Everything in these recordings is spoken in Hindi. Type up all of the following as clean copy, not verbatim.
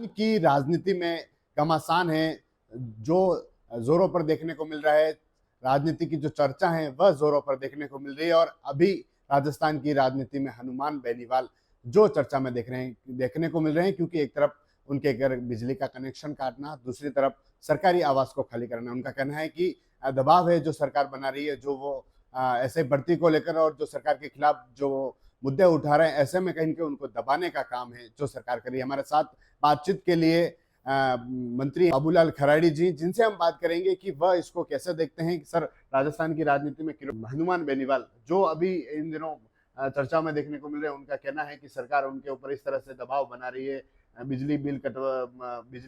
की राजनीति में घमासान है, जो जोरों पर देखने को मिल रहा है। राजनीति की जो चर्चा है वह जोरों पर देखने को मिल रही है और अभी राजस्थान की राजनीति में हनुमान बेनीवाल जो चर्चा में देखने को मिल रहे हैं, क्योंकि एक तरफ उनके घर बिजली का कनेक्शन काटना, दूसरी तरफ सरकारी आवास को खाली करना। उनका कहना है कि दबाव है जो सरकार बना रही है, जो वो ऐसे भर्ती को लेकर और जो सरकार के खिलाफ जो मुद्दे उठा रहे हैं, ऐसे में कहीं न कहीं उनको दबाने का काम है जो सरकार कर रही है। हमारे साथ बातचीत के लिए मंत्री बाबूलाल खराड़ी जी, जिनसे हम बात करेंगे कि वह इसको कैसे देखते हैं कि सर, राजस्थान की राजनीति में हनुमान बेनीवाल जो अभी इन दिनों चर्चा में देखने को मिल रहे हैं, उनका कहना है कि सरकार उनके ऊपर इस तरह से दबाव बना रही है, बिजली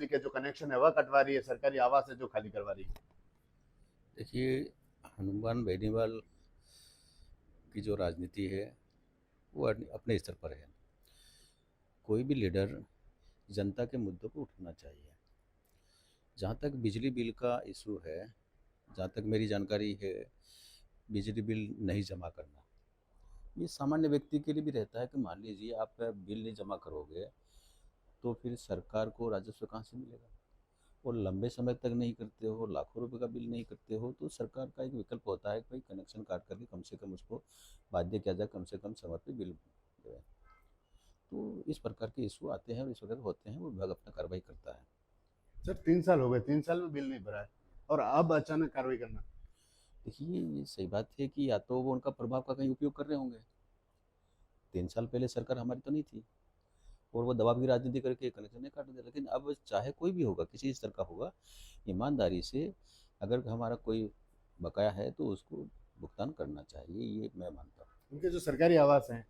के जो कनेक्शन है वह कटवा रही है, सरकारी आवास है जो खाली करवा रही है। देखिए, हनुमान बेनीवाल की जो राजनीति है वो अपने स्तर पर है। कोई भी लीडर जनता के मुद्दों को उठाना चाहिए। जहाँ तक बिजली बिल का इशू है, जहाँ तक मेरी जानकारी है, बिजली बिल नहीं जमा करना ये सामान्य व्यक्ति के लिए भी रहता है कि मान लीजिए आप बिल नहीं जमा करोगे तो फिर सरकार को राजस्व कहाँ से मिलेगा। और लंबे समय तक नहीं करते हो, लाखों रुपए का बिल नहीं करते हो, तो सरकार का एक विकल्प होता है कि भाई कनेक्शन काट करके कम से कम उसको बाध्य किया जाए, कम से कम समय पे बिल दें। तो इस प्रकार के इशू आते हैं और इस वक्त होते हैं, वो विभाग अपना कार्रवाई करता है। सर, 3 साल हो गए, 3 साल में बिल नहीं भरा है और अब अचानक कार्रवाई करना। देखिए, ये सही बात है कि या तो वो उनका प्रभाव का कहीं उपयोग कर रहे होंगे। 3 साल पहले सरकार हमारी तो नहीं थी और वो दबाव की राजनीति करके कनेक्शन नहीं काट दे, लेकिन अब चाहे कोई भी होगा, किसी स्तर का होगा, ईमानदारी से अगर हमारा कोई बकाया है तो उसको भुगतान करना चाहिए, ये मैं मानता हूँ। उनके जो सरकारी आवास हैं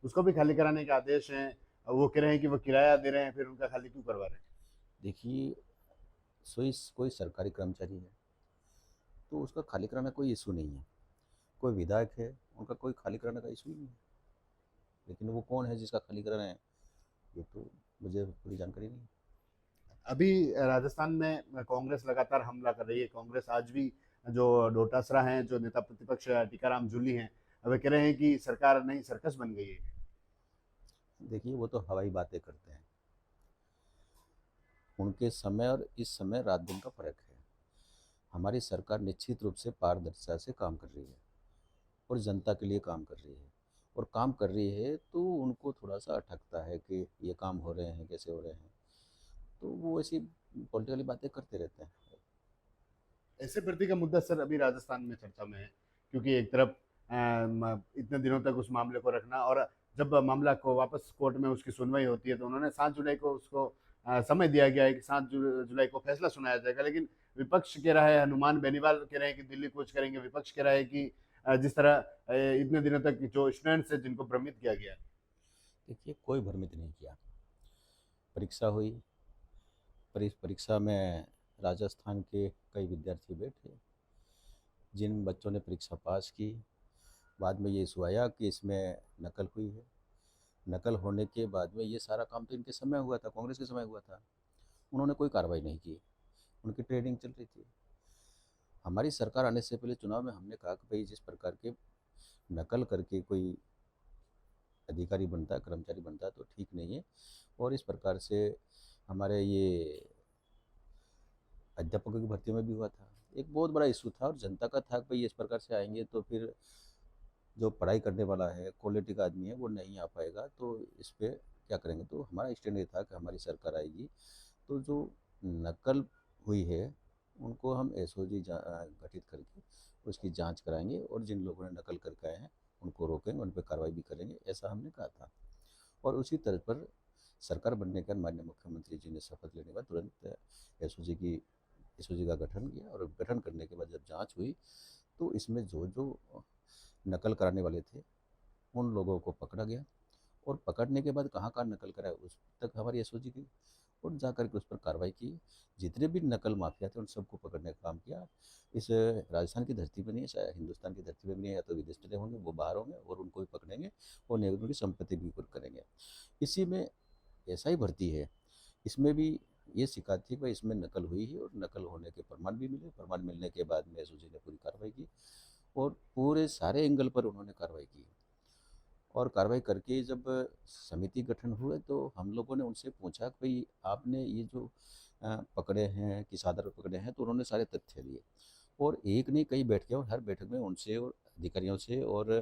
उसको भी खाली कराने के आदेश हैं। वो कह रहे हैं कि वो किराया दे रहे हैं, फिर उनका खाली क्यों करवा रहे हैं। देखिए, सोई कोई सरकारी कर्मचारी है तो उसका खाली कराना कोई इशू नहीं है। कोई विधायक है, उनका कोई खाली कराने का इशू ही नहीं है। लेकिन वो कौन है जिसका खाली कराना है, ये तो मुझे पूरी जानकारी नहीं है। अभी राजस्थान में कांग्रेस लगातार हमला कर रही है। कांग्रेस आज भी जो डोटासरा हैं, जो नेता प्रतिपक्ष टीकाराम जूली हैं, वे कह रहे हैं कि सरकार नहीं सर्कस बन गई है। देखिए, वो तो हवाई बातें करते हैं। उनके समय और इस समय रात दिन का फर्क है। हमारी सरकार निश्चित रूप से पारदर्शिता से काम कर रही है और जनता के लिए काम कर रही है। और काम कर रही है तो उनको थोड़ा सा अटकता है कि ये काम हो रहे हैं, कैसे हो रहे हैं, तो वो ऐसी पॉलिटिकली बातें करते रहते हैं। ऐसे भर्ती का मुद्दा सर अभी राजस्थान में चर्चा में है, क्योंकि एक तरफ इतने दिनों तक उस मामले को रखना, और जब मामला को वापस कोर्ट में उसकी सुनवाई होती है तो उन्होंने 7 जुलाई को उसको समय दिया गया है कि 7 जुलाई को फैसला सुनाया जाएगा। लेकिन विपक्ष कह रहा है, हनुमान बेनीवाल कह रहे हैं कि दिल्ली कूच करेंगे, विपक्ष कह रहा है कि जिस तरह इतने दिनों तक जो स्टूडेंट्स है जिनको भ्रमित किया गया है। देखिए, कोई भ्रमित नहीं किया। परीक्षा हुई, परीक्षा में राजस्थान के कई विद्यार्थी बैठे, जिन बच्चों ने परीक्षा पास की, बाद में ये इशू आया कि इसमें नकल हुई है। नकल होने के बाद में ये सारा काम तो इनके समय हुआ था, कांग्रेस के समय हुआ था। उन्होंने कोई कार्रवाई नहीं की, उनकी ट्रेनिंग चल रही थी। हमारी सरकार आने से पहले चुनाव में हमने कहा कि भाई जिस प्रकार के नकल करके कोई अधिकारी बनता है, कर्मचारी बनता है, तो ठीक नहीं है। और इस प्रकार से हमारे ये अध्यापकों की भर्ती में भी हुआ था। एक बहुत बड़ा इशू था और जनता का था कि भाई इस प्रकार से आएंगे तो फिर जो पढ़ाई करने वाला है, क्वालिटी का आदमी है, वो नहीं आ पाएगा, तो इस पर क्या करेंगे। तो हमारा स्टैंड ये था कि हमारी सरकार आएगी तो जो नकल हुई है उनको हम एसओजी गठित करके उसकी जांच कराएंगे और जिन लोगों ने नकल करके आए हैं उनको रोकेंगे, उन पर कार्रवाई भी करेंगे, ऐसा हमने कहा था। और उसी तर्ज पर सरकार बनने के बाद माननीय मुख्यमंत्री जी ने शपथ लेने के बाद तुरंत एसओजी का गठन किया और गठन करने के बाद जब जांच हुई तो इसमें जो जो नकल कराने वाले थे उन लोगों को पकड़ा गया। और पकड़ने के बाद कहाँ कहाँ नकल कराए उस तक हमारी एसओजी गई और जा करके उस पर कार्रवाई की। जितने भी नकल माफिया थे उन सबको पकड़ने का काम किया। इस राजस्थान की धरती पर नहीं है, शायद हिंदुस्तान की धरती पर भी नहीं है, या तो विदेश में होंगे, वो बाहर होंगे और उनको भी पकड़ेंगे और उनकी संपत्ति भी कुछ करेंगे। इसी में ऐसा ही भर्ती है, इसमें भी ये शिकायत थी भाई इसमें नकल हुई है और नकल होने के प्रमाण भी मिले। प्रमाण मिलने के बाद में एसओजी ने पूरी कार्रवाई की और पूरे सारे एंगल पर उन्होंने कार्रवाई की। और कार्रवाई करके जब समिति गठन हुए तो हम लोगों ने उनसे पूछा कि भाई आपने ये जो पकड़े हैं किस आधार पर पकड़े हैं, तो उन्होंने सारे तथ्य दिए और एक नहीं कई बैठकें और हर बैठक में उनसे और अधिकारियों से और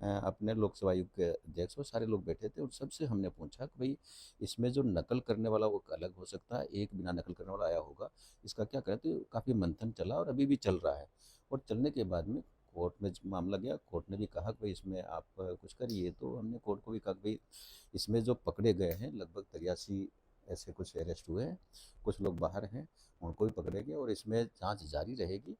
अपने लोक सेवा आयोग के अध्यक्ष और सारे लोग बैठे थे और सबसे हमने पूछा कि भाई इसमें जो नकल करने वाला वो अलग हो सकता है, एक बिना नकल करने वाला आया होगा, इसका क्या करें। तो काफ़ी मंथन चला और अभी भी चल रहा है और चलने के बाद में कोर्ट में मामला गया। कोर्ट ने भी कहा कि भाई इसमें आप कुछ करिए, तो हमने कोर्ट को भी कहा कि भाई इसमें जो पकड़े गए हैं लगभग 83 ऐसे कुछ अरेस्ट हुए हैं, कुछ लोग बाहर हैं, उनको भी पकड़ेंगे और इसमें जांच जारी रहेगी।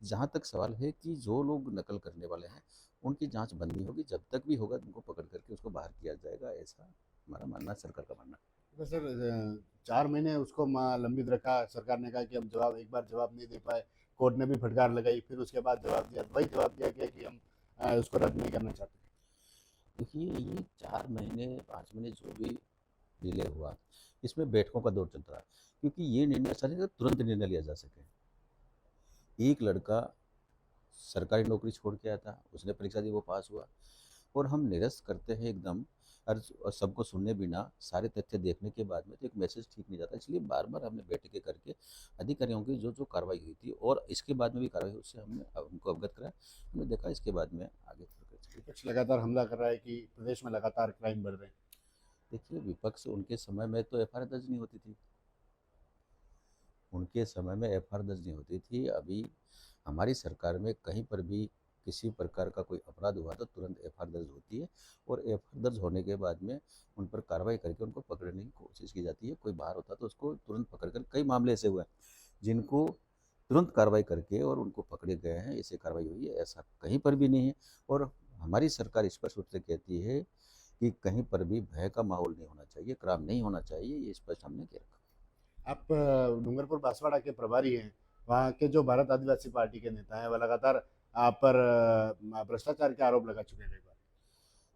जहां तक सवाल है कि जो लोग नकल करने वाले हैं उनकी जांच बंद नहीं होगी, जब तक भी होगा उनको पकड़ करके उसको बाहर किया जाएगा, ऐसा हमारा मानना है, सरकार का मानना है। तो सर 4 महीने उसको लंबित रखा, सरकार ने कहा कि हम जवाब एक बार जवाब नहीं दे पाए, कोर्ट ने भी फटकार लगाई, फिर उसके बाद जवाब दिया, वही जवाब दिया गया कि हम उसको रद्द नहीं करना चाहते। देखिए ये 4 महीने 5 महीने जो भी डिले हुआ, इसमें बैठकों का दौर चलता है, क्योंकि ये निर्णय ऐसा नहीं कि तुरंत निर्णय लिया जा सके। एक लड़का सरकारी नौकरी छोड़ के आया था, उसने परीक्षा दी, वो पास हुआ और हम निरस्त करते हैं एकदम और सबको सुनने बिना सारे तथ्य देखने के बाद में तो एक मैसेज ठीक नहीं जाता। इसलिए बार बार हमने बैठकें करके अधिकारियों की जो जो कार्रवाई हुई थी और इसके बाद में भी कार्रवाई हुई, उससे हमने उनको अवगत कराया, हमने देखा इसके बाद में आगे विपक्ष लगातार हमला कर रहा है कि प्रदेश में लगातार क्राइम बढ़ रहे हैं। देखिए विपक्ष उनके समय में तो एफ दर्ज नहीं होती थी, उनके समय में एफ दर्ज नहीं होती थी। अभी हमारी सरकार में कहीं पर भी किसी प्रकार का कोई अपराध हुआ तो तुरंत एफ दर्ज होती है और एफ दर्ज होने के बाद में उन पर कार्रवाई करके उनको पकड़ने की कोशिश की जाती है। कोई बाहर होता तो उसको तुरंत पकड़ कर, कई मामले ऐसे हुए हैं जिनको तुरंत कार्रवाई करके और उनको पकड़े गए हैं, ऐसे कार्रवाई हुई है, ऐसा कहीं पर भी नहीं है। और हमारी सरकार स्पष्ट रूप से कहती है कि कहीं पर भी भय का माहौल नहीं होना चाहिए, क्राइम नहीं होना चाहिए, ये स्पष्ट हमने कह रखा। आप डूंगरपुर बांसवाड़ा के प्रभारी हैं, वहाँ के जो भारत आदिवासी पार्टी के नेता हैं, वह लगातार आप पर भ्रष्टाचार के आरोप लगा चुके हैं कई बार।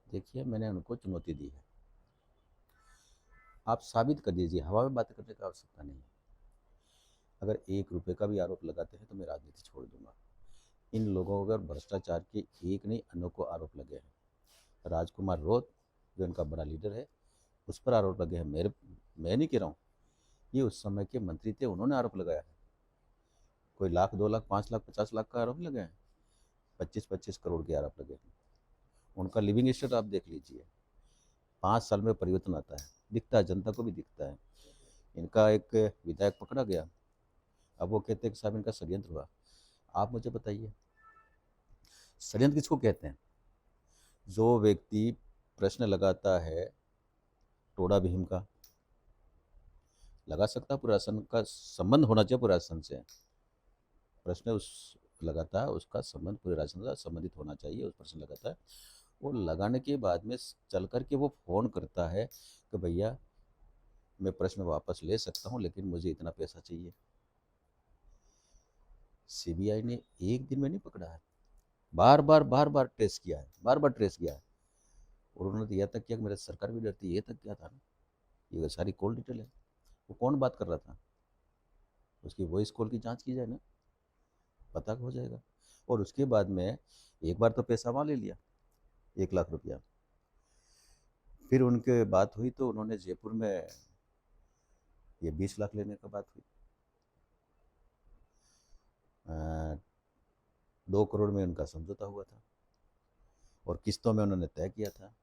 देखिए मैंने उनको चुनौती दी है, आप साबित कर दीजिए, हवा में बात करने की आवश्यकता नहीं है। अगर 1 रुपये का भी आरोप लगाते हैं तो मैं राजनीति छोड़ दूंगा। इन लोगों पर भ्रष्टाचार के एक नहीं अनेकों आरोप लगे हैं। राजकुमार रोत जो इनका बड़ा लीडर है, उस पर आरोप लगे हैं। मैं नहीं कह रहा हूँ, ये उस समय के मंत्री थे, उन्होंने आरोप लगाया है। कोई लाख 2 लाख 5 लाख 50 लाख का आरोप लगे हैं, 25-25 करोड़ के आरोप लगे हैं। उनका लिविंग स्टेट आप देख लीजिए, 5 साल में परिवर्तन आता है, दिखता है, जनता को भी दिखता है। इनका एक विधायक पकड़ा गया, अब वो कहते हैं कि साहब इनका षड्यंत्र हुआ। आप मुझे बताइए षड्यंत्र किसको कहते हैं? जो व्यक्ति प्रश्न लगाता है, टोड़ा भीम का लगा सकता है, प्रशासन का संबंध होना चाहिए प्रशासन से, प्रश्न उस लगाता है उसका संबंध पूरे राशन से संबंधित होना चाहिए, उस प्रश्न लगाता है। वो लगाने के बाद में चल करके वो फ़ोन करता है कि भैया मैं प्रश्न वापस ले सकता हूँ लेकिन मुझे इतना पैसा चाहिए। सीबीआई ने एक दिन में नहीं पकड़ा है, बार बार ट्रेस किया है, बार बार ट्रेस किया है और उन्होंने तो यह तक किया कि मेरी सरकार भी डरती है, ये तक क्या था ना, ये सारी कॉल डिटेल है। वो कौन बात कर रहा था, उसकी वॉइस कॉल की जांच की जाए ना, पता हो जाएगा। और उसके बाद में एक बार तो पैसा वहाँ ले लिया 1 लाख रुपया, फिर उनके बात हुई तो उन्होंने जयपुर में ये 20 लाख लेने का बात हुई। 2 करोड़ में उनका समझौता हुआ था और किस्तों में उन्होंने तय किया था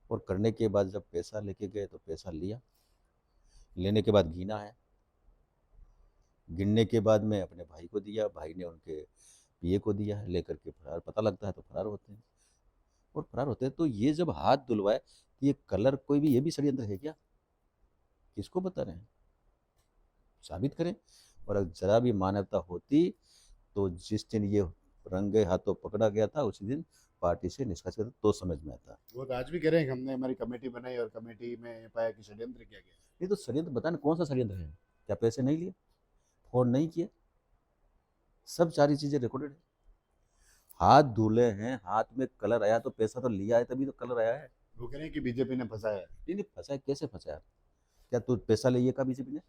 और करने के बाद जब पैसा लेके गए तो पैसा लिया, लेने के बाद गिना है, गिनने के बाद में अपने भाई को दिया, भाई ने उनके पीए को दिया, लेकर के फरार, पता लगता है तो फरार होते हैं और फरार होते हैं। तो ये जब हाथ धुलवाए तो ये कलर कोई भी, ये भी षड्यंत्र है क्या? किसको बता रहे हैं? साबित करें। और अगर जरा भी मानवता होती तो जिस दिन ये रंगे हाथों पकड़ा गया था उसी दिन पार्टी से निष्कासित करता तो समझ में आता। वो तो आज भी कह रहे हैं कि हमने हमारी कमेटी बनाई और कमेटी में पाया कि षड्यंत्र किया गया। नहीं तो षड्यंत्र बताने कौन सा षड्यंत्र है? क्या पैसे नहीं लिए, फोन नहीं किए, सब सारी चीजें रिकॉर्डेड है। हाथ धुले हैं, हाथ में कलर आया तो पैसा तो लिया है, तभी तो कलर आया है। वो कह रहे हैं कि बीजेपी ने फंसाया है। नहीं नहीं फंसाया, कैसे फंसाया? क्या तू पैसा लिए का बीजेपी ने?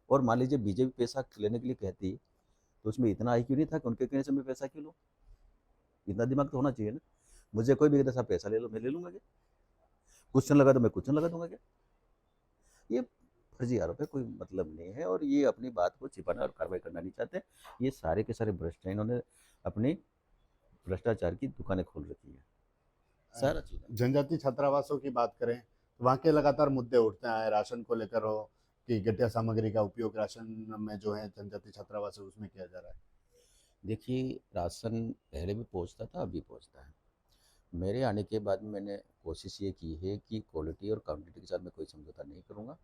और मान लीजिए बीजेपी पैसा लेने के लिए कहती तो उसमें इतना आई क्यों नहीं था कि उनके कहने से मैं पैसा क्यों लूँ? इतना दिमाग तो होना चाहिए ना। मुझे कोई भी कहता साहब पैसा ले लो, मैं ले लूँगा क्या? क्वेश्चन लगा तो मैं क्वेश्चन लगा दूँगा क्या? ये फर्जी आरोप है, कोई मतलब नहीं है और ये अपनी बात को छिपाना और कार्रवाई करना नहीं चाहते। ये सारे के सारे भ्रष्ट हैं, इन्होंने अपनी भ्रष्टाचार की दुकानें खोल रखी है। सारा चीज़ है। जनजाति छात्रावासों की बात करें तो वहाँ के लगातार मुद्दे उठते हैं, राशन को लेकर हो कि घटिया सामग्री का उपयोग राशन में जो है जनजाति छात्रावास है उसमें किया जा रहा है। देखिए, राशन पहले भी पहुँचता था, अभी पहुँचता है। मेरे आने के बाद में मैंने कोशिश ये की है कि क्वालिटी और क्वांटिटी के साथ मैं कोई समझौता नहीं करूँगा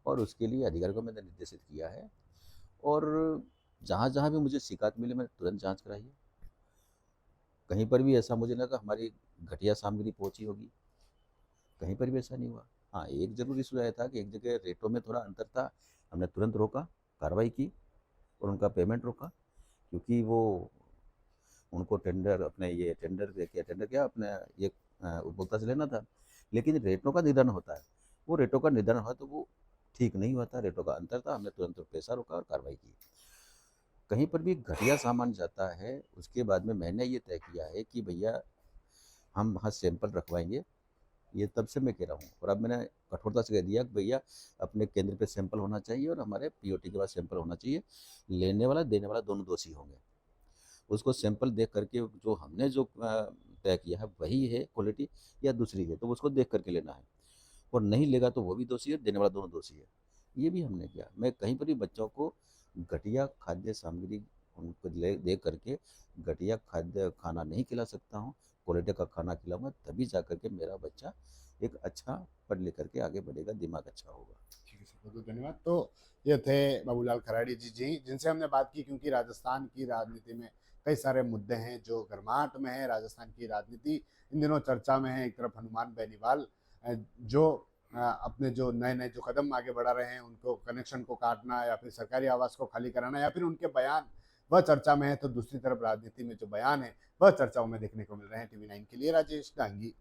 और उसके लिए अधिकारी को मैंने निर्देशित किया है और जहाँ-जहाँ भी मुझे शिकायत मिली मैंने तुरंत जाँच कराई है। कहीं पर भी ऐसा मुझे लगा हमारी घटिया सामग्री पहुँची होगी, कहीं पर भी ऐसा नहीं हुआ। हाँ, एक ज़रूर इश्यू आया था कि एक जगह रेटों में थोड़ा अंतर था, हमने तुरंत रोका, कार्रवाई की और उनका पेमेंट रोका क्योंकि वो उनको टेंडर अपने ये टेंडर क्या अपने ये उपभोक्ता से लेना था। लेकिन रेटों का निर्धारण होता है, वो रेटों का निर्धारण हुआ तो वो ठीक नहीं हुआ था, रेटों का अंतर था, हमने तुरंत पैसा रोका और कार्रवाई की। कहीं पर भी घटिया सामान जाता है, उसके बाद में मैंने ये तय किया है कि भैया हम वहाँ सैंपल रखवाएँगे, ये तब से मैं कह रहा हूँ और अब मैंने कठोरता से कह दिया कि भैया अपने केंद्र पे सैंपल होना चाहिए और हमारे पीओटी के पास सैंपल होना चाहिए। लेने वाला, देने वाला दोनों दोषी होंगे। उसको सैंपल देख करके जो हमने जो तय किया है वही है क्वालिटी या दूसरी है, तो उसको देख करके लेना है और नहीं लेगा तो वो भी दोषी है, देने वाला दोनों दोषी है। ये भी हमने किया। मैं कहीं पर भी बच्चों को घटिया खाद्य सामग्री उनको ले दे करके घटिया खाद्य खाना नहीं खिला सकता हूँ, क्वालिटी का खाना खिलाऊँगा तभी जा कर के मेरा बच्चा एक अच्छा पढ़ लिख करके आगे बढ़ेगा, दिमाग अच्छा होगा। ठीक है सर, बहुत बहुत धन्यवाद। तो ये थे बाबूलाल खराड़ी जी जिनसे हमने बात की क्योंकि राजस्थान की राजनीति में कई सारे मुद्दे हैं जो गर्माहट में है। राजस्थान की राजनीति इन दिनों चर्चा में है। एक तरफ हनुमान बेनीवाल जो अपने जो नए-नए जो कदम आगे बढ़ा रहे हैं उनको कनेक्शन को काटना या फिर सरकारी आवास को खाली कराना या फिर उनके बयान वह चर्चा में है, तो दूसरी तरफ राजनीति में जो बयान है वह चर्चाओं में देखने को मिल रहे हैं। टीवी 9 के लिए राजेश डांगी।